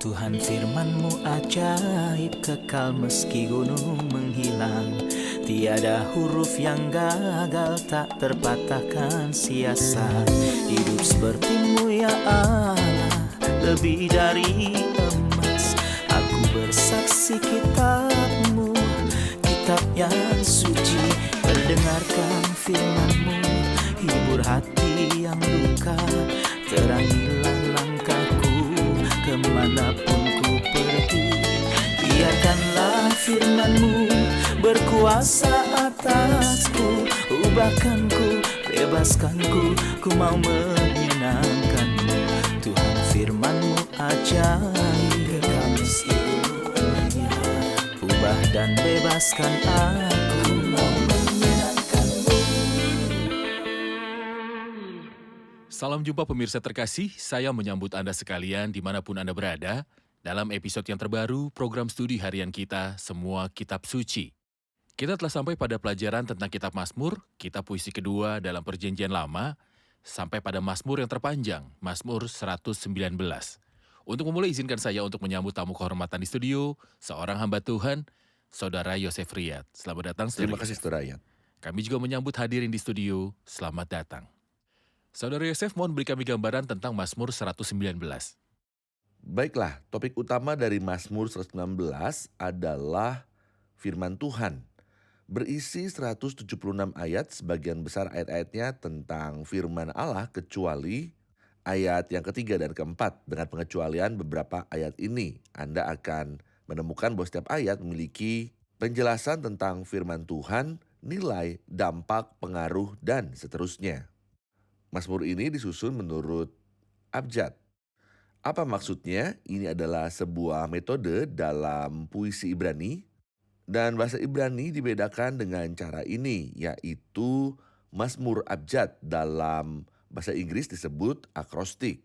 Tuhan firman-Mu ajaib, kekal meski gunung menghilang. Tiada huruf yang gagal, tak terpatahkan sia-sia. Hidup seperti-Mu ya Allah, lebih dari emas. Aku bersaksi kitab-Mu, kitab yang suci. Mendengarkan firman-Mu, hibur hati yang luka. Terangilah langkahku kemanapun ku pergi. Biarkanlah firman-Mu berkuasa atasku. Ubahkanku, bebaskanku, ku mau menyenangkan-Mu. Tuhan firman-Mu ajaib, kekal meski dunia. Ubah dan bebaskan aku, mau menyenangkan-Mu. Salam jumpa pemirsa terkasih, saya menyambut Anda sekalian dimanapun Anda berada dalam episode yang terbaru program studi harian kita, Semua Kitab Suci. Kita telah sampai pada pelajaran tentang kitab Mazmur, kitab puisi kedua dalam perjanjian lama, sampai pada Mazmur yang terpanjang, Mazmur 119. Untuk memulai izinkan saya untuk menyambut tamu kehormatan di studio, seorang hamba Tuhan, Saudara Yosef Riyad. Selamat datang, Saudara Terima kasih, Yosef. Saudara Riyad. Kami juga menyambut hadirin di studio, selamat datang. Saudara Yosef, mohon beri kami gambaran tentang Mazmur 119. Baiklah, topik utama dari Mazmur 119 adalah firman Tuhan. Berisi 176 ayat, sebagian besar ayat-ayatnya tentang firman Allah kecuali ayat yang ketiga dan keempat. Dengan pengecualian beberapa ayat ini, Anda akan menemukan bahwa setiap ayat memiliki penjelasan tentang firman Tuhan, nilai, dampak, pengaruh, dan seterusnya. Mazmur ini disusun menurut abjad. Apa maksudnya? Ini adalah sebuah metode dalam puisi Ibrani, dan bahasa Ibrani dibedakan dengan cara ini, yaitu Mazmur abjad. Dalam bahasa Inggris disebut akrostik.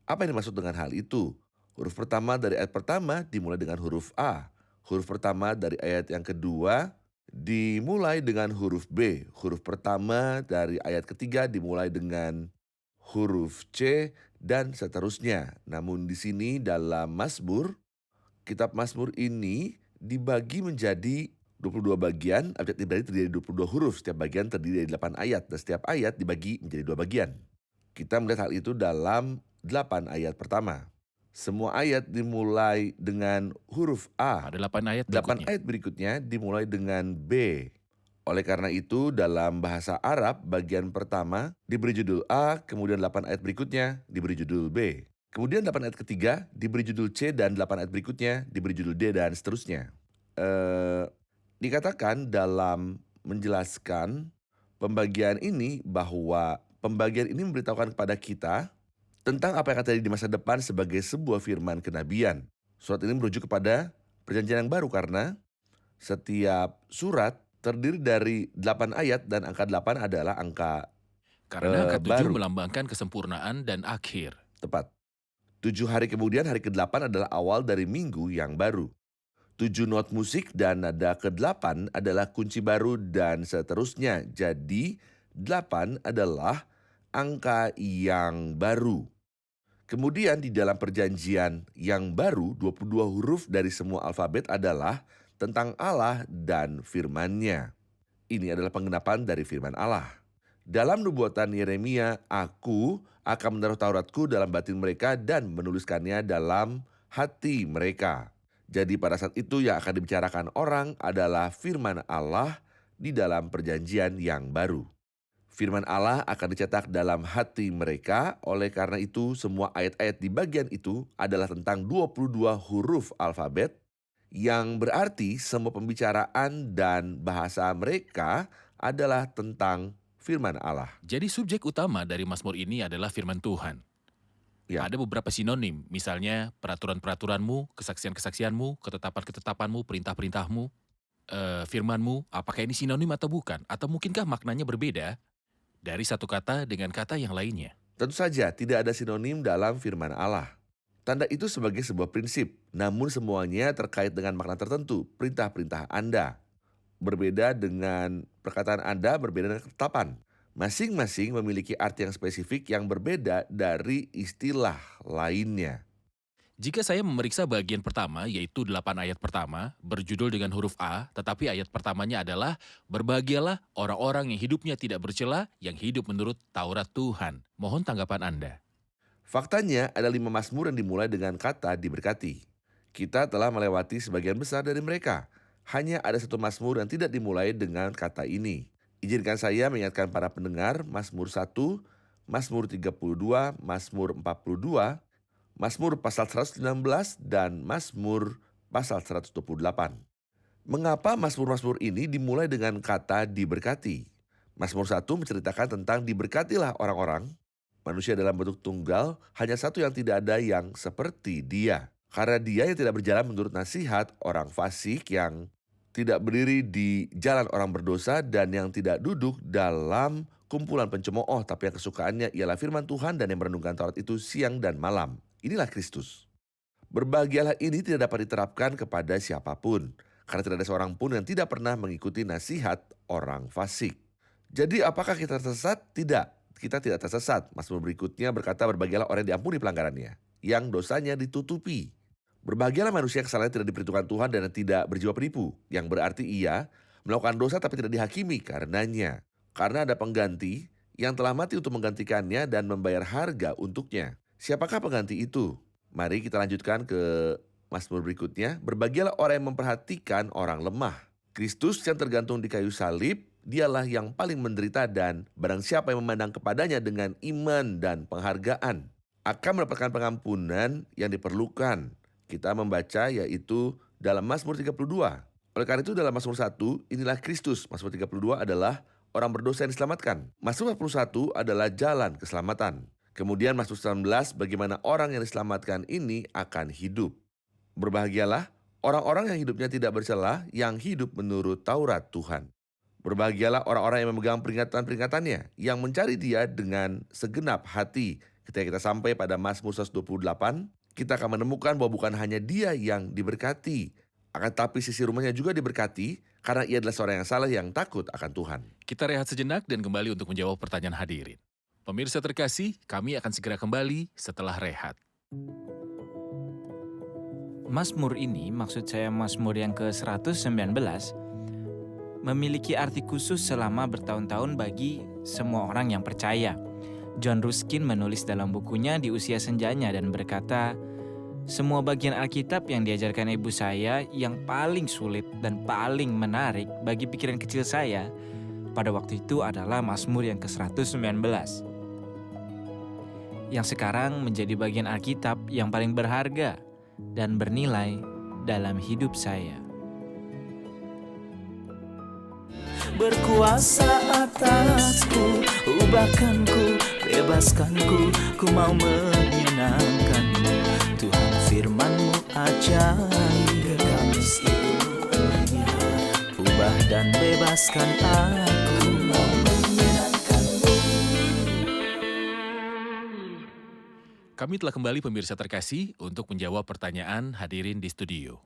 Apa yang dimaksud dengan hal itu? Huruf pertama dari ayat pertama dimulai dengan huruf A. Huruf pertama dari ayat yang kedua dimulai dengan huruf B. Huruf pertama dari ayat ketiga dimulai dengan huruf C, dan seterusnya. Namun di sini dalam Mazmur, kitab Mazmur ini dibagi menjadi 22 bagian. Abjad Ibrani terdiri dari 22 huruf. Setiap bagian terdiri dari 8 ayat, dan setiap ayat dibagi menjadi 2 bagian. Kita melihat hal itu dalam 8 ayat pertama. Semua ayat dimulai dengan huruf A. Ada 8 ayat 8 berikutnya. ayat berikutnya dimulai dengan B. Oleh karena itu, dalam bahasa Arab, bagian pertama diberi judul A, kemudian 8 ayat berikutnya diberi judul B. Kemudian 8 ayat ketiga diberi judul C, dan 8 ayat berikutnya diberi judul D, dan seterusnya. Dikatakan dalam menjelaskan pembagian ini bahwa pembagian ini memberitahukan kepada kita tentang apa yang akan terjadi di masa depan sebagai sebuah firman kenabian. Surat ini merujuk kepada perjanjian yang baru karena setiap surat terdiri dari 8 ayat, dan angka 8 adalah angka Karena angka 7 baru. melambangkan kesempurnaan dan akhir. Tepat. 7 hari kemudian, hari ke-8 adalah awal dari minggu yang baru. 7 not musik dan nada ke-8 adalah kunci baru, dan seterusnya. Jadi 8 adalah angka yang baru. Kemudian di dalam perjanjian yang baru, 22 huruf dari semua alfabet adalah tentang Allah dan firman-Nya. Ini adalah penggenapan dari firman Allah. Dalam nubuatan Yeremia, aku akan menaruh Tauratku dalam batin mereka dan menuliskannya dalam hati mereka. Jadi pada saat itu yang akan dibicarakan orang adalah firman Allah di dalam perjanjian yang baru. Firman Allah akan dicetak dalam hati mereka, oleh karena itu semua ayat-ayat di bagian itu adalah tentang 22 huruf alfabet, yang berarti semua pembicaraan dan bahasa mereka adalah tentang firman Allah. Jadi subjek utama dari Mazmur ini adalah firman Tuhan. Ya. Ada beberapa sinonim, misalnya peraturan-peraturanmu, kesaksian-kesaksianmu, ketetapan-ketetapanmu, perintah-perintahmu, firmanmu. Apakah ini sinonim atau bukan? Atau mungkinkah maknanya berbeda dari satu kata dengan kata yang lainnya? Tentu saja tidak ada sinonim dalam firman Allah. Tanda itu sebagai sebuah prinsip, namun semuanya terkait dengan makna tertentu, perintah-perintah Anda. Berbeda dengan perkataan Anda, berbeda dengan ketetapan. Masing-masing memiliki arti yang spesifik yang berbeda dari istilah lainnya. Jika saya memeriksa bagian pertama, yaitu 8 ayat pertama, berjudul dengan huruf A, tetapi ayat pertamanya adalah, berbahagialah orang-orang yang hidupnya tidak bercela, yang hidup menurut Taurat Tuhan. Mohon tanggapan Anda. Faktanya ada 5 Mazmur yang dimulai dengan kata diberkati. Kita telah melewati sebagian besar dari mereka. Hanya ada satu Mazmur yang tidak dimulai dengan kata ini. Izinkan saya mengingatkan para pendengar Mazmur 1, Mazmur 32, Mazmur 42, Mazmur pasal 116, dan Mazmur pasal 128. Mengapa Mazmur-Mazmur ini dimulai dengan kata diberkati? Mazmur 1 menceritakan tentang diberkatilah orang-orang, manusia dalam bentuk tunggal, hanya satu yang tidak ada yang seperti dia. Karena dia yang tidak berjalan menurut nasihat orang fasik, yang tidak berdiri di jalan orang berdosa, dan yang tidak duduk dalam kumpulan pencemooh, tapi yang kesukaannya ialah firman Tuhan dan yang merenungkan Taurat itu siang dan malam. Inilah Kristus. Berbahagialah ini tidak dapat diterapkan kepada siapapun, karena tidak ada seorang pun yang tidak pernah mengikuti nasihat orang fasik. Jadi apakah kita tersesat? Tidak, kita tidak tersesat. Mazmur berikutnya berkata, berbahagialah orang yang diampuni pelanggarannya, yang dosanya ditutupi. Berbahagialah manusia yang kesalahannya tidak diperhitungkan Tuhan dan yang tidak berjiwa penipu, yang berarti ia melakukan dosa tapi tidak dihakimi karenanya. Karena ada pengganti yang telah mati untuk menggantikannya dan membayar harga untuknya. Siapakah pengganti itu? Mari kita lanjutkan ke Mazmur berikutnya. Berbahagialah orang yang memperhatikan orang lemah. Kristus yang tergantung di kayu salib, dialah yang paling menderita, dan barang siapa yang memandang kepadanya dengan iman dan penghargaan akan mendapatkan pengampunan yang diperlukan. Kita membaca yaitu dalam Mazmur 32. Oleh karena itu dalam Mazmur 1, inilah Kristus. Mazmur 32 adalah orang berdosa yang diselamatkan. Mazmur 41 adalah jalan keselamatan. Kemudian Mazmur 19, bagaimana orang yang diselamatkan ini akan hidup. Berbahagialah orang-orang yang hidupnya tidak bercela, yang hidup menurut Taurat Tuhan. Berbahagialah orang-orang yang memegang peringatan-peringatannya, yang mencari Dia dengan segenap hati. Ketika kita sampai pada Mazmur 128, kita akan menemukan bahwa bukan hanya dia yang diberkati, akan tetapi sisi rumahnya juga diberkati, karena ia adalah seorang yang saleh yang takut akan Tuhan. Kita rehat sejenak dan kembali untuk menjawab pertanyaan hadirin. Pemirsa terkasih, kami akan segera kembali setelah rehat. Mazmur ini, maksud saya Mazmur yang ke-119, memiliki arti khusus selama bertahun-tahun bagi semua orang yang percaya. John Ruskin menulis dalam bukunya Di Usia Senjanya dan berkata, semua bagian Alkitab yang diajarkan ibu saya yang paling sulit dan paling menarik bagi pikiran kecil saya pada waktu itu adalah Mazmur yang ke-119. Yang sekarang menjadi bagian Alkitab yang paling berharga dan bernilai dalam hidup saya. Berkuasa atasku, ubahkanku, bebaskanku, ku mau menyenangkanmu. Tuhan firman-Mu ajaib, kami seluruhnya. Ubah dan bebaskan aku, mau menyenangkanmu. Kami telah kembali pemirsa terkasih untuk menjawab pertanyaan hadirin di studio.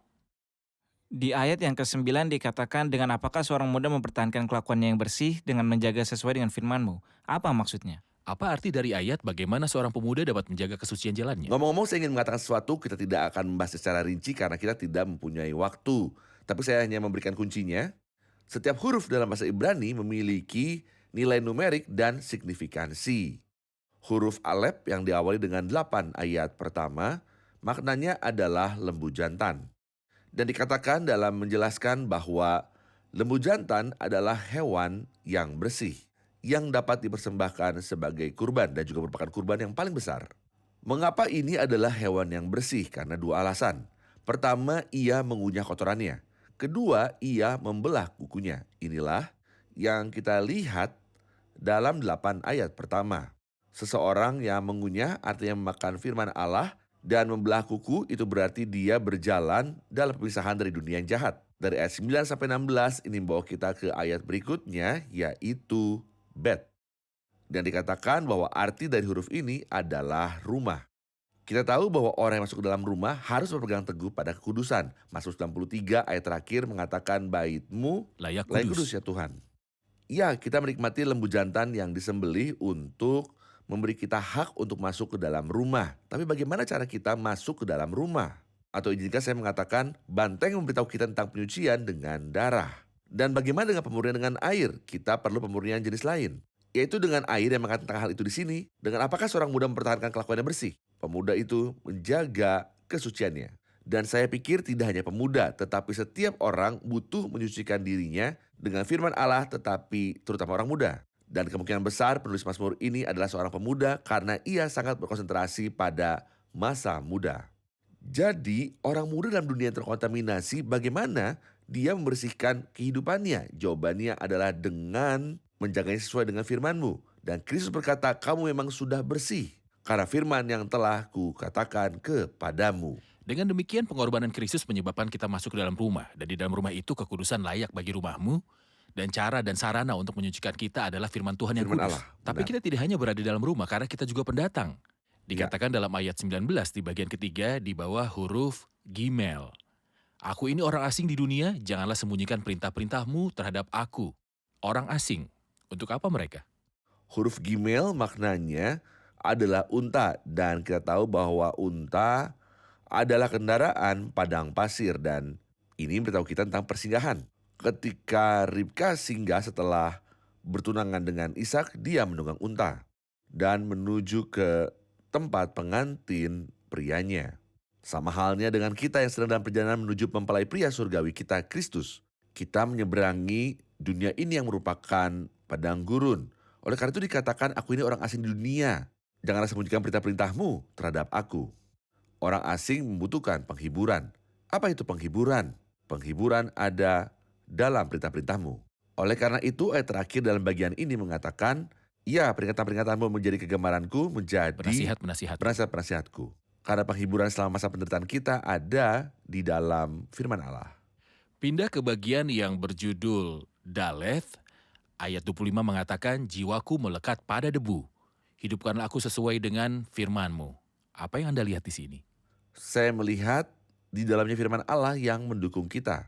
Di ayat yang ke-9 dikatakan, dengan apakah seorang muda mempertahankan kelakuannya yang bersih dengan menjaga sesuai dengan firman-Mu? Apa maksudnya? Apa arti dari ayat bagaimana seorang pemuda dapat menjaga kesucian jalannya? Ngomong-ngomong, saya ingin mengatakan sesuatu, kita tidak akan membahas secara rinci karena kita tidak mempunyai waktu. Tapi saya hanya memberikan kuncinya. Setiap huruf dalam bahasa Ibrani memiliki nilai numerik dan signifikansi. Huruf Alef yang diawali dengan 8 ayat pertama, maknanya adalah lembu jantan. Dan dikatakan dalam menjelaskan bahwa lembu jantan adalah hewan yang bersih, yang dapat dipersembahkan sebagai kurban dan juga merupakan kurban yang paling besar. Mengapa ini adalah hewan yang bersih? Karena dua alasan. Pertama, ia mengunyah kotorannya. Kedua, ia membelah kukunya. Inilah yang kita lihat dalam 8 ayat pertama. Seseorang yang mengunyah artinya memakan firman Allah, dan membelah kuku itu berarti dia berjalan dalam pemisahan dari dunia yang jahat. Dari ayat 9 sampai 16 ini membawa kita ke ayat berikutnya, yaitu Bet. Dan dikatakan bahwa arti dari huruf ini adalah rumah. Kita tahu bahwa orang yang masuk ke dalam rumah harus berpegang teguh pada kekudusan. Mazmur 93 ayat terakhir mengatakan, bait-Mu Layak layak kudus. kudus ya Tuhan. Ya, kita menikmati lembu jantan yang disembelih untuk memberi kita hak untuk masuk ke dalam rumah. Tapi bagaimana cara kita masuk ke dalam rumah? Atau izinkan saya mengatakan, banteng memberitahu kita tentang penyucian dengan darah. Dan bagaimana dengan pemurnian dengan air? Kita perlu pemurnian jenis lain, yaitu dengan air yang mengatakan tentang hal itu di sini. Dengan apakah seorang muda mempertahankan kelakuannya bersih? Pemuda itu menjaga kesuciannya. Dan saya pikir tidak hanya pemuda, tetapi setiap orang butuh menyucikan dirinya dengan firman Allah, tetapi terutama orang muda. Dan kemungkinan besar penulis Mazmur ini adalah seorang pemuda karena ia sangat berkonsentrasi pada masa muda. Jadi orang muda dalam dunia yang terkontaminasi, bagaimana dia membersihkan kehidupannya? Jawabannya adalah dengan menjaganya sesuai dengan firman-Mu. Dan Kristus berkata, kamu memang sudah bersih karena firman yang telah kukatakan kepadamu. Dengan demikian pengorbanan Kristus menyebabkan kita masuk ke dalam rumah, dan di dalam rumah itu kekudusan layak bagi rumahmu, dan cara dan sarana untuk menyucikan kita adalah firman Tuhan yang Firman kudus. Allah, Tapi benar. kita tidak hanya berada di dalam rumah karena kita juga pendatang. Ya. Dikatakan dalam ayat 19 di bagian ketiga di bawah huruf Gimel. Aku ini orang asing di dunia, janganlah sembunyikan perintah-perintahmu terhadap aku. Orang asing. Untuk apa mereka? Huruf Gimel maknanya adalah unta, dan kita tahu bahwa unta adalah kendaraan padang pasir, dan ini beritahu kita tentang persinggahan. Ketika Ribka singgah setelah bertunangan dengan Ishak, dia menunggang unta dan menuju ke tempat pengantin prianya. Sama halnya dengan kita yang sedang dalam perjalanan menuju mempelai pria surgawi kita, Kristus. Kita menyeberangi dunia ini yang merupakan padang gurun. Oleh karena itu dikatakan, aku ini orang asing di dunia. Janganlah sembunyikan perintah-perintahmu terhadap aku. Orang asing membutuhkan penghiburan. Apa itu penghiburan? Penghiburan ada dalam perintah-perintahmu. Oleh karena itu ayat terakhir dalam bagian ini mengatakan, ya, peringatan-peringatanmu menjadi kegemaranku, menjadi Penasihat-penasihat. penasihat-penasihatku. Karena penghiburan selama masa penderitaan kita ada di dalam firman Allah. Pindah ke bagian yang berjudul Daleth, ayat 25 mengatakan, jiwaku melekat pada debu. Hidupkanlah aku sesuai dengan firman-Mu. Apa yang Anda lihat di sini? Saya melihat di dalamnya firman Allah yang mendukung kita.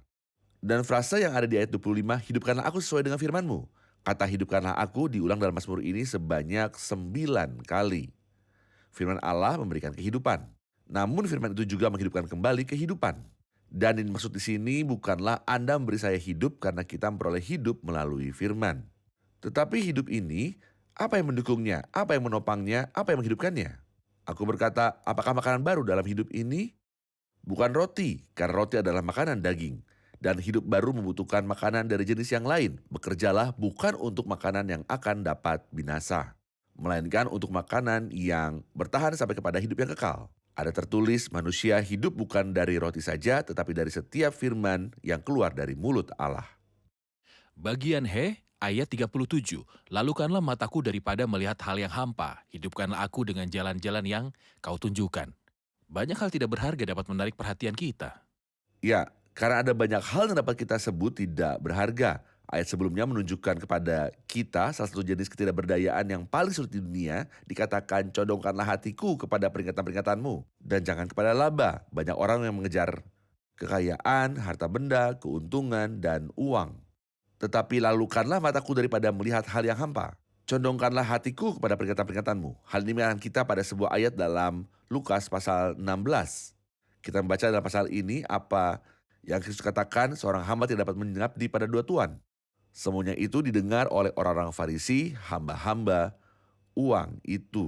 Dan frasa yang ada di ayat 25, hidupkanlah aku sesuai dengan firman-Mu. Kata hidupkanlah aku diulang dalam Mazmur ini sebanyak 9 kali. Firman Allah memberikan kehidupan. Namun firman itu juga menghidupkan kembali kehidupan. Dan yang dimaksud di sini bukanlah Anda memberi saya hidup karena kita memperoleh hidup melalui firman. Tetapi hidup ini, apa yang mendukungnya, apa yang menopangnya, apa yang menghidupkannya? Aku berkata, apakah makanan baru dalam hidup ini? Bukan roti, karena roti adalah makanan daging. Dan hidup baru membutuhkan makanan dari jenis yang lain. Bekerjalah bukan untuk makanan yang akan dapat binasa, melainkan untuk makanan yang bertahan sampai kepada hidup yang kekal. Ada tertulis, manusia hidup bukan dari roti saja, tetapi dari setiap firman yang keluar dari mulut Allah. Bagian He, ayat 37. Lalukanlah mataku daripada melihat hal yang hampa. Hidupkanlah aku dengan jalan-jalan yang kau tunjukkan. Banyak hal tidak berharga dapat menarik perhatian kita. Ya, karena ada banyak hal yang dapat kita sebut tidak berharga. Ayat sebelumnya menunjukkan kepada kita salah satu jenis ketidakberdayaan yang paling sulit di dunia, dikatakan condongkanlah hatiku kepada peringatan-peringatanmu dan jangan kepada laba. Banyak orang yang mengejar kekayaan, harta benda, keuntungan, dan uang. Tetapi lalukanlah mataku daripada melihat hal yang hampa. Condongkanlah hatiku kepada peringatan-peringatanmu. Hal ini mengingatkan kita pada sebuah ayat dalam Lukas pasal 16. Kita membaca dalam pasal ini apa yang Kristus katakan, seorang hamba tidak dapat mengabdi pada dua tuan. Semuanya itu didengar oleh orang-orang Farisi, hamba-hamba uang itu.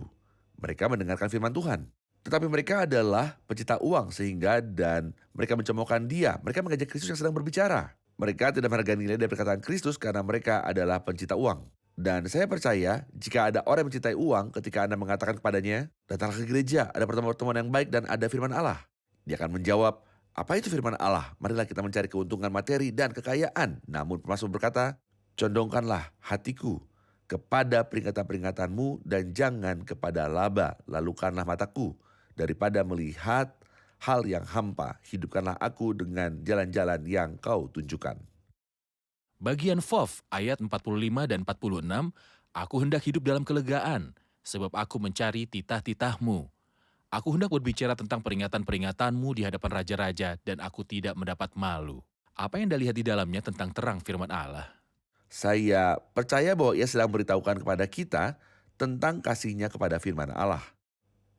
Mereka mendengarkan firman Tuhan. Tetapi mereka adalah pecinta uang sehingga dan mereka mencemoohkan dia. Mereka mengajak Kristus yang sedang berbicara. Mereka tidak menghargai nilai dari perkataan Kristus karena mereka adalah pencinta uang. Dan saya percaya jika ada orang yang mencintai uang, ketika Anda mengatakan kepadanya, datanglah ke gereja, ada pertemuan-pertemuan yang baik dan ada firman Allah. Dia akan menjawab, apa itu firman Allah? Marilah kita mencari keuntungan materi dan kekayaan. Namun Mazmur berkata, condongkanlah hatiku kepada peringatan-peringatanmu dan jangan kepada laba. Lalukanlah mataku daripada melihat hal yang hampa. Hidupkanlah aku dengan jalan-jalan yang kau tunjukkan. Bagian Fof, ayat 45 dan 46, aku hendak hidup dalam kelegaan, sebab aku mencari titah-titahmu. Aku hendak berbicara tentang peringatan-peringatanmu di hadapan raja-raja, dan aku tidak mendapat malu. Apa yang Anda lihat di dalamnya tentang terang firman Allah? Saya percaya bahwa ia sedang memberitahukan kepada kita tentang kasihnya kepada firman Allah.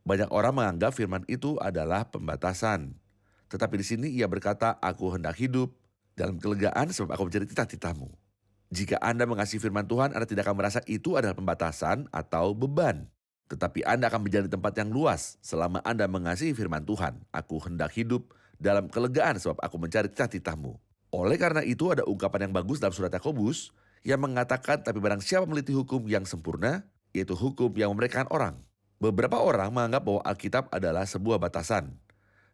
Banyak orang menganggap firman itu adalah pembatasan. Tetapi di sini ia berkata, aku hendak hidup dalam kelegaan sebab aku mencari titah-titahmu. Jika Anda mengasihi firman Tuhan, Anda tidak akan merasa itu adalah pembatasan atau beban. Tetapi Anda akan berjalan di tempat yang luas selama Anda mengasihi firman Tuhan. Aku hendak hidup dalam kelegaan sebab aku mencari titah-titahmu. Oleh karena itu ada ungkapan yang bagus dalam surat Yakobus yang mengatakan, tapi barang siapa meliti hukum yang sempurna, yaitu hukum yang memerdekakan orang. Beberapa orang menganggap bahwa Alkitab adalah sebuah batasan.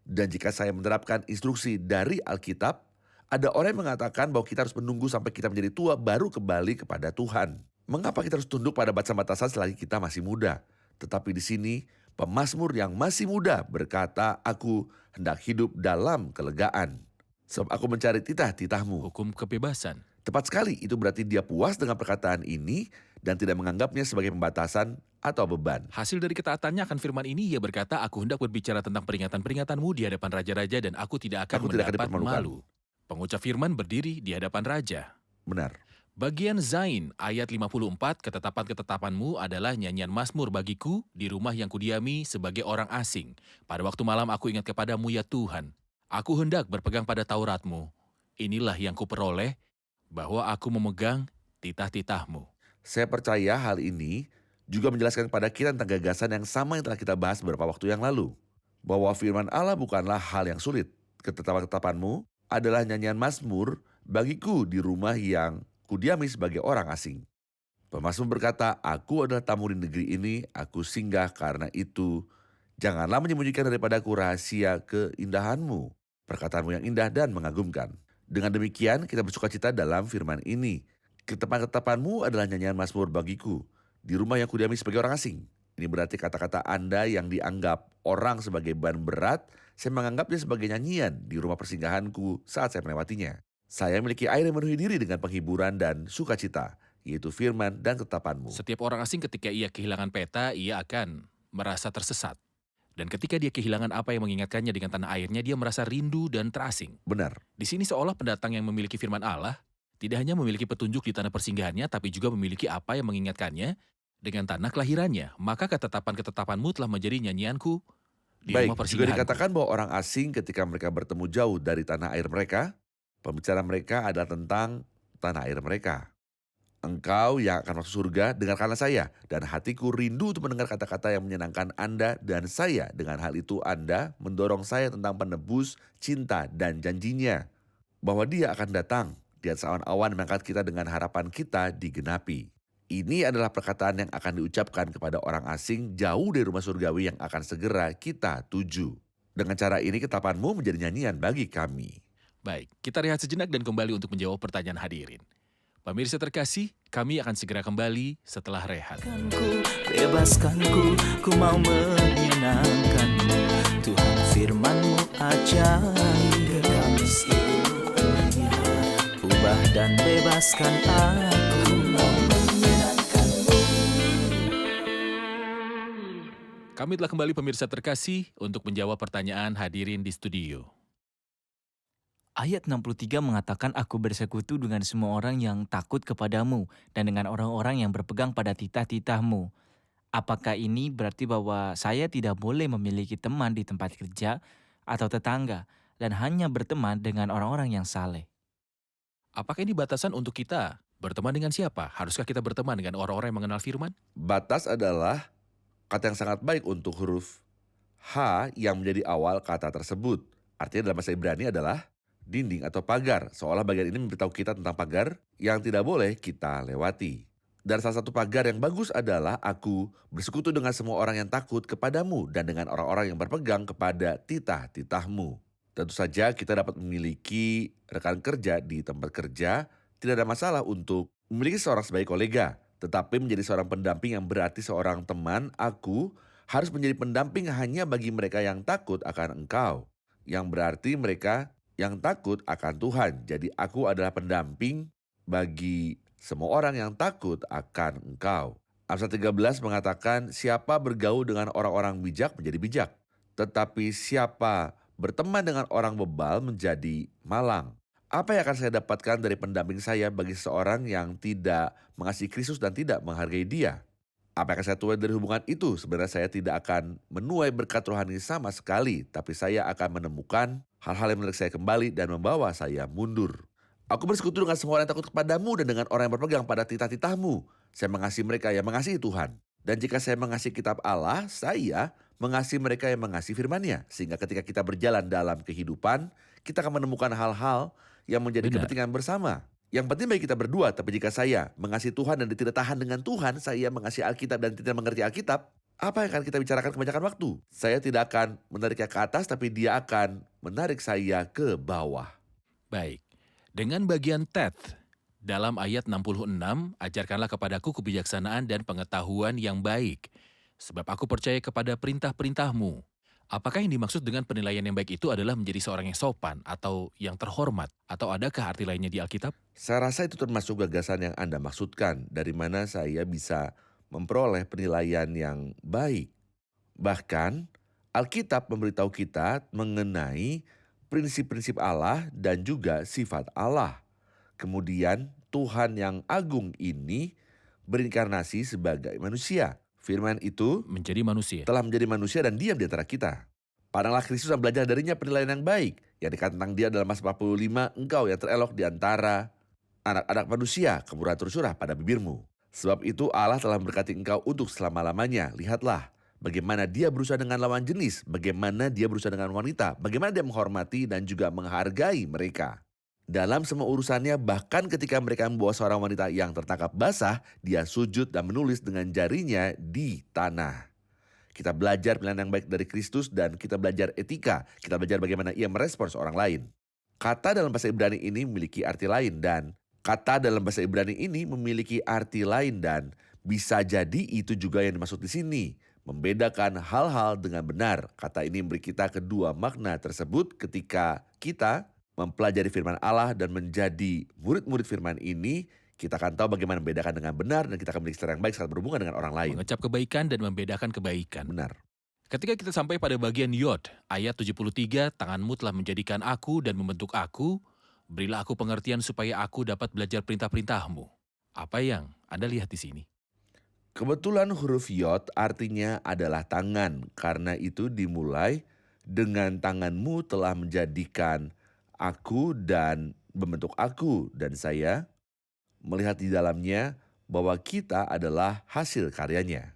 Dan jika saya menerapkan instruksi dari Alkitab, ada orang yang mengatakan bahwa kita harus menunggu sampai kita menjadi tua baru kembali kepada Tuhan. Mengapa kita harus tunduk pada batasan-batasan selagi kita masih muda? Tetapi di sini, pemazmur yang masih muda berkata, aku hendak hidup dalam kelegaan. Sebab aku mencari titah-titahmu. Hukum kebebasan. Tepat sekali, itu berarti dia puas dengan perkataan ini dan tidak menganggapnya sebagai pembatasan atau beban. Hasil dari ketaatannya akan firman ini, ia berkata, aku hendak berbicara tentang peringatan-peringatanmu di hadapan raja-raja dan aku tidak akan mendapat dipermalukan. malu. Pengucap firman berdiri di hadapan raja. Benar. Bagian Zain ayat 54, ketetapan-ketetapanmu adalah nyanyian mazmur bagiku di rumah yang kudiami sebagai orang asing. Pada waktu malam aku ingat kepadamu ya Tuhan. Aku hendak berpegang pada Tauratmu. Inilah yang kuperoleh, bahwa aku memegang titah-titahmu. Saya percaya hal ini juga menjelaskan kepada kita tentang gagasan yang sama yang telah kita bahas beberapa waktu yang lalu. Bahwa firman Allah bukanlah hal yang sulit. Ketetapan-ketetapanmu adalah nyanyian mazmur bagiku di rumah yang kudiami sebagai orang asing. Pemazmur berkata, aku adalah tamu di negeri ini, aku singgah karena itu. Janganlah menyembunyikan daripadaku rahasia keindahanmu, perkataanmu yang indah dan mengagumkan. Dengan demikian kita bersukacita dalam firman ini. Ketetapan-ketetapanmu adalah nyanyian mazmur bagiku di rumah yang kudiami sebagai orang asing. Ini berarti kata-kata Anda yang dianggap orang sebagai beban berat, saya menganggapnya sebagai nyanyian di rumah persinggahanku saat saya melewatinya. Saya memiliki air yang memenuhi diri dengan penghiburan dan sukacita, yaitu firman dan ketetapanmu. Setiap orang asing ketika ia kehilangan peta, ia akan merasa tersesat. Dan ketika dia kehilangan apa yang mengingatkannya dengan tanah airnya, dia merasa rindu dan terasing. Benar. Di sini seolah pendatang yang memiliki firman Allah tidak hanya memiliki petunjuk di tanah persinggahannya, tapi juga memiliki apa yang mengingatkannya dengan tanah kelahirannya. Maka ketetapan-ketetapanmu telah menjadi nyanyianku di Baik, rumah juga persinggahanku. dikatakan bahwa orang asing ketika mereka bertemu jauh dari tanah air mereka, pembicaraan mereka adalah tentang tanah air mereka. Engkau yang akan masuk surga, dengarkanlah saya, dan hatiku rindu untuk mendengar kata-kata yang menyenangkan Anda dan saya. Dengan hal itu Anda mendorong saya tentang penebus, cinta, dan janjinya. Bahwa dia akan datang di atas awan-awan mengangkat kita dengan harapan kita digenapi. Ini adalah perkataan yang akan diucapkan kepada orang asing jauh dari rumah surgawi yang akan segera kita tuju. Dengan cara ini ketetapanmu menjadi nyanyian bagi kami. Baik, kita rehat sejenak dan kembali untuk menjawab pertanyaan hadirin. Pemirsa terkasih, kami akan segera kembali setelah rehat. Bebaskanku, ku mau menyenangkanmu. Tuhan firman-Mu ajaib, kami seluruhnya. Ubah dan bebaskan aku, mau menyenangkanmu. Kami telah kembali pemirsa terkasih untuk menjawab pertanyaan hadirin di studio. Ayat 63 mengatakan, aku bersekutu dengan semua orang yang takut kepadamu dan dengan orang-orang yang berpegang pada titah-titahmu. Apakah ini berarti bahwa saya tidak boleh memiliki teman di tempat kerja atau tetangga dan hanya berteman dengan orang-orang yang saleh? Apakah ini batasan untuk kita? Berteman dengan siapa? Haruskah kita berteman dengan orang-orang yang mengenal firman? Batas adalah kata yang sangat baik untuk huruf H yang menjadi awal kata tersebut. Artinya dalam bahasa Ibrani adalah dinding atau pagar, seolah bagian ini memberitahu kita tentang pagar yang tidak boleh kita lewati. Dan salah satu pagar yang bagus adalah aku bersekutu dengan semua orang yang takut kepadamu dan dengan orang-orang yang berpegang kepada titah-titahmu. Tentu saja kita dapat memiliki rekan kerja di tempat kerja, tidak ada masalah untuk memiliki seorang sebagai kolega, tetapi menjadi seorang pendamping yang berarti seorang teman, aku harus menjadi pendamping hanya bagi mereka yang takut akan engkau, yang berarti mereka yang takut akan Tuhan. Jadi aku adalah pendamping bagi semua orang yang takut akan engkau. Amsal 13 mengatakan, siapa bergaul dengan orang-orang bijak menjadi bijak, tetapi siapa berteman dengan orang bebal menjadi malang. Apa yang akan saya dapatkan dari pendamping saya bagi seseorang yang tidak mengasihi Kristus dan tidak menghargai dia? Apa yang akan saya tuai dari hubungan itu? Sebenarnya saya tidak akan menuai berkat rohani sama sekali, tapi saya akan menemukan hal-hal yang menarik saya kembali dan membawa saya mundur. Aku bersekutu dengan semua orang yang takut kepadamu dan dengan orang yang berpegang pada titah-titahmu. Saya mengasihi mereka yang mengasihi Tuhan. Dan jika saya mengasihi kitab Allah, saya mengasihi mereka yang mengasihi firman-Nya. Sehingga ketika kita berjalan dalam kehidupan, kita akan menemukan hal-hal yang menjadi Benar. kepentingan bersama. Yang penting bagi kita berdua, tapi jika saya mengasihi Tuhan dan tidak tahan dengan Tuhan, saya mengasihi Alkitab dan tidak mengerti Alkitab, apa yang akan kita bicarakan kebanyakan waktu? Saya tidak akan menariknya ke atas, tapi dia akan menarik saya ke bawah. Baik, dengan bagian teth, dalam ayat 66, ajarkanlah kepadaku kebijaksanaan dan pengetahuan yang baik, sebab aku percaya kepada perintah-perintahmu. Apakah yang dimaksud dengan penilaian yang baik itu adalah menjadi seorang yang sopan atau yang terhormat? Atau adakah arti lainnya di Alkitab? Saya rasa itu termasuk gagasan yang Anda maksudkan, dari mana saya bisa memperoleh penilaian yang baik. Bahkan, Alkitab memberitahu kita mengenai prinsip-prinsip Allah dan juga sifat Allah. Kemudian, Tuhan yang agung ini berinkarnasi sebagai manusia. Firman itu Menjadi manusia. telah menjadi manusia dan diam di antara kita. Pandanglah Kristus dan belajar darinya penilaian yang baik. Yang dikatakan tentang dia dalam Mazmur 45, engkau yang terelok di antara anak-anak manusia, kemurahan tersurah pada bibirmu. Sebab itu Allah telah memberkati engkau untuk selama-lamanya. Lihatlah bagaimana dia berusaha dengan lawan jenis, bagaimana dia berusaha dengan wanita, bagaimana dia menghormati dan juga menghargai mereka. Dalam semua urusannya, bahkan ketika mereka membawa seorang wanita yang tertangkap basah, dia sujud dan menulis dengan jarinya di tanah. Kita belajar pilihan yang baik dari Kristus dan kita belajar etika. Kita belajar bagaimana ia merespons orang lain. Kata dalam bahasa Ibrani ini memiliki arti lain dan bisa jadi itu juga yang dimaksud di sini. Membedakan hal-hal dengan benar. Kata ini memberi kita kedua makna tersebut ketika kita mempelajari firman Allah dan menjadi murid-murid firman ini, kita akan tahu bagaimana membedakan dengan benar dan kita akan memiliki cara yang baik saat berhubungan dengan orang lain. Mengecap kebaikan dan membedakan kebaikan. Benar. Ketika kita sampai pada bagian Yod, ayat 73, tanganmu telah menjadikan aku dan membentuk aku, berilah aku pengertian supaya aku dapat belajar perintah-perintahmu. Apa yang Anda lihat di sini? Kebetulan huruf Yod artinya adalah tangan. Karena itu dimulai dengan tanganmu telah menjadikan aku dan membentuk aku. Dan saya melihat di dalamnya bahwa kita adalah hasil karyanya.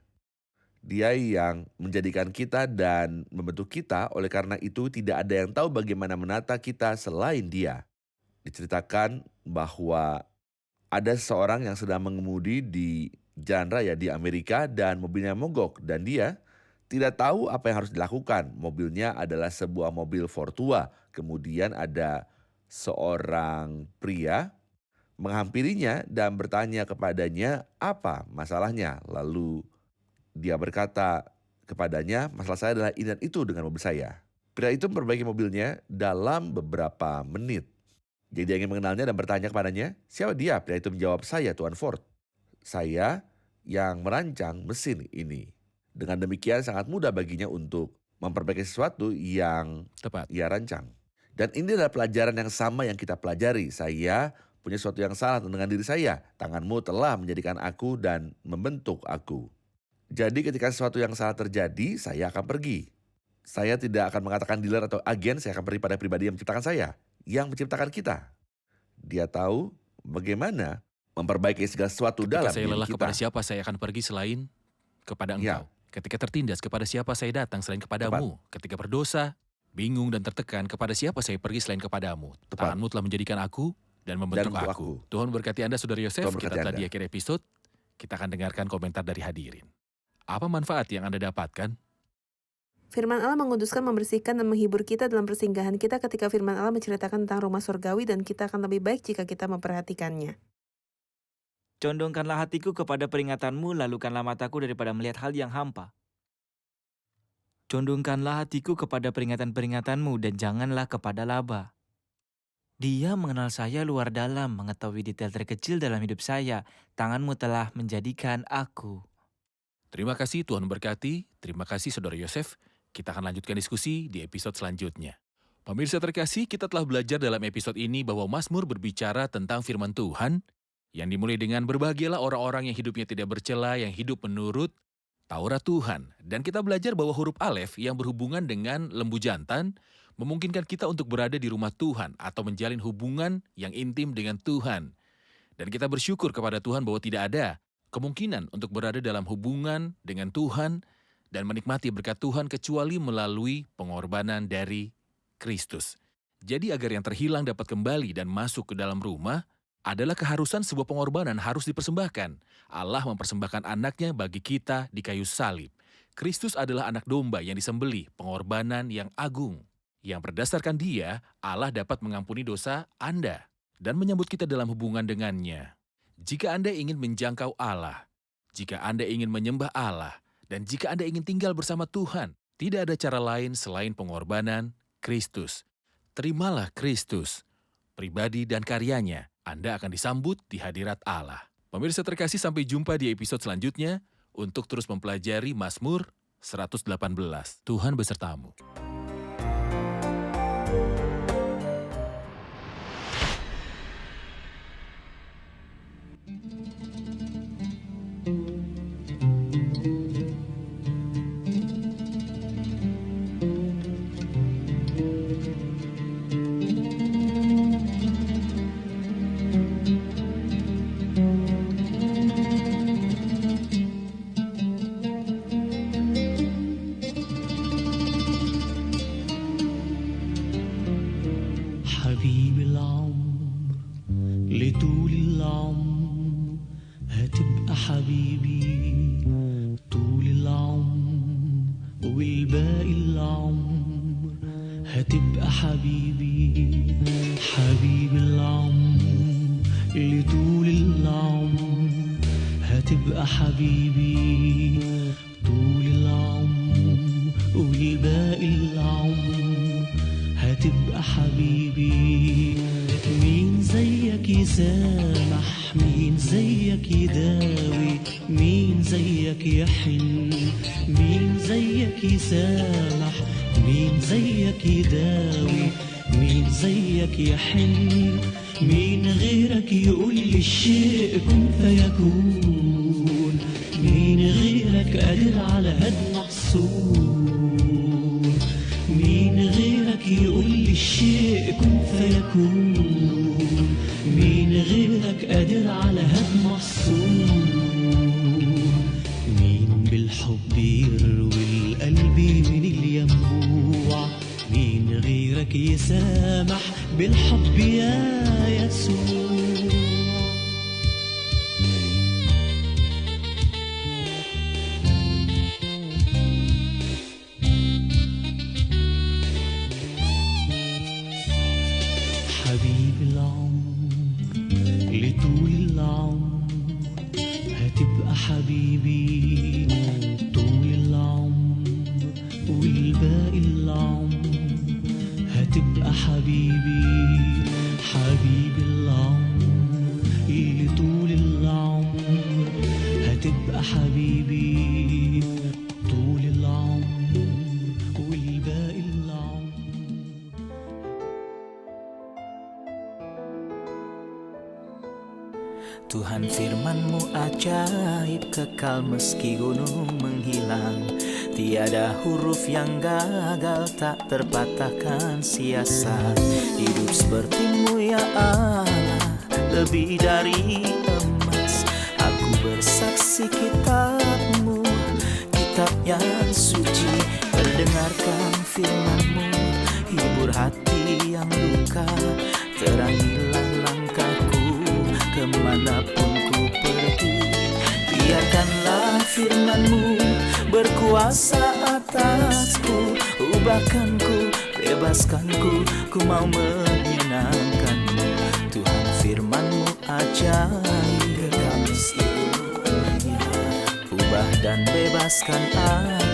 Dia yang menjadikan kita dan membentuk kita, oleh karena itu tidak ada yang tahu bagaimana menata kita selain dia. Diceritakan bahwa ada seorang yang sedang mengemudi di jalan raya di Amerika dan mobilnya mogok. Dan dia tidak tahu apa yang harus dilakukan. Mobilnya adalah sebuah mobil Fortua. Kemudian ada seorang pria menghampirinya dan bertanya kepadanya apa masalahnya. Lalu dia berkata kepadanya, masalah saya adalah ini dan itu dengan mobil saya. Pria itu memperbaiki mobilnya dalam beberapa menit. Jadi dia ingin mengenalnya dan bertanya kepadanya, siapa dia? Pria itu menjawab, saya Tuan Ford. Saya yang merancang mesin ini. Dengan demikian sangat mudah baginya untuk memperbaiki sesuatu yang Tepat. ia rancang. Dan ini adalah pelajaran yang sama yang kita pelajari. Saya punya sesuatu yang salah dengan diri saya. Tanganmu telah menjadikan aku dan membentuk aku. Jadi ketika sesuatu yang salah terjadi, saya akan pergi. Saya tidak akan mengatakan dealer atau agen, saya akan pergi pada pribadi yang menciptakan saya. Yang menciptakan kita. Dia tahu bagaimana memperbaiki segala sesuatu dalam Ketika saya diri lelah kita. kepada siapa saya akan pergi selain kepada engkau. Ya. Ketika tertindas kepada siapa saya datang selain kepadamu. Ketika berdosa, bingung dan tertekan kepada siapa saya pergi selain kepadamu. Tepat. Tanganmu telah menjadikan aku dan membentuk membentuk aku. aku. Tuhan berkati Anda, Saudara Yosef. Tuhan berkati Kita telah Anda. di akhir episode. Kita akan dengarkan komentar dari hadirin. Apa manfaat yang Anda dapatkan? Firman Allah menguduskan, membersihkan, dan menghibur kita dalam persinggahan kita ketika firman Allah menceritakan tentang rumah surgawi dan kita akan lebih baik jika kita memperhatikannya. Condongkanlah hatiku kepada peringatanmu, lalukanlah mataku daripada melihat hal yang hampa. Condongkanlah hatiku kepada peringatan-peringatanmu dan janganlah kepada laba. Dia mengenal saya luar dalam, mengetahui detail terkecil dalam hidup saya. Tanganmu telah menjadikan aku. Terima kasih, Tuhan berkati. Terima kasih, Saudara Yosef. Kita akan lanjutkan diskusi di episode selanjutnya. Pemirsa terkasih, kita telah belajar dalam episode ini bahwa Mazmur berbicara tentang firman Tuhan yang dimulai dengan berbahagialah orang-orang yang hidupnya tidak bercela, yang hidup menurut Taurat Tuhan. Dan kita belajar bahwa huruf Alef yang berhubungan dengan lembu jantan memungkinkan kita untuk berada di rumah Tuhan atau menjalin hubungan yang intim dengan Tuhan. Dan kita bersyukur kepada Tuhan bahwa tidak ada kemungkinan untuk berada dalam hubungan dengan Tuhan dan menikmati berkat Tuhan kecuali melalui pengorbanan dari Kristus. Jadi agar yang terhilang dapat kembali dan masuk ke dalam rumah adalah keharusan sebuah pengorbanan harus dipersembahkan. Allah mempersembahkan anaknya bagi kita di kayu salib. Kristus adalah anak domba yang disembelih, pengorbanan yang agung. Yang berdasarkan Dia, Allah dapat mengampuni dosa Anda dan menyambut kita dalam hubungan dengannya. Jika Anda ingin menjangkau Allah, jika Anda ingin menyembah Allah, dan jika Anda ingin tinggal bersama Tuhan, tidak ada cara lain selain pengorbanan Kristus. Terimalah Kristus, pribadi dan karyanya. Anda akan disambut di hadirat Allah. Pemirsa terkasih, sampai jumpa di episode selanjutnya untuk terus mempelajari Mazmur 118. Tuhan besertamu. حبيب العمر لطول العمر هتبقى حبيبي طول العمر والباقي العمر هتبقى حبيبي حبيب العمر لطول العمر هتبقى حبيبي طول العمر والباقي العمر هتبقى حبيبي. مين زيك يسامح، مين زيك يداوي، مين زيك يحن، مين زيك يسامح، مين زيك يداوي، مين زيك يحن، مين غيرك يقول لي الشيء كن فيكون، مين غيرك قادر على هد محصول، مين غيرك يقول لي الشيء كن فيكون، مين غيرك قادر على هد محصول، مين بالحب يروي القلب من الينبوع، مين غيرك يسامح بالحب يا يسوع. حبيب العمر لطول العمر هتبقى حبيبي طول العمر والباقي العمر هتبقى حبيبي حبيب العمر لطول العمر هتبقى حبيبي طول العمر والباقي العمر. Tuhan firman-Mu ajaib, kekal meski gunung menghilang. Tiada huruf yang gagal, tak terpatahkan siasat. Hidup seperti-Mu ya Allah, lebih dari emas. Aku bersaksi kitab-Mu, kitab yang suci. Mendengarkan firman-Mu, hibur hati yang luka. Terangilah langkahku kemanapun ku pergi. Biarkanlah firman-Mu berkuasa atasku. Ubahkanku, bebaskanku, ku mau menyenangkan-Mu. Tuhan firman-Mu ajaib, kekal seluruhnya. Ubah dan bebaskan aku.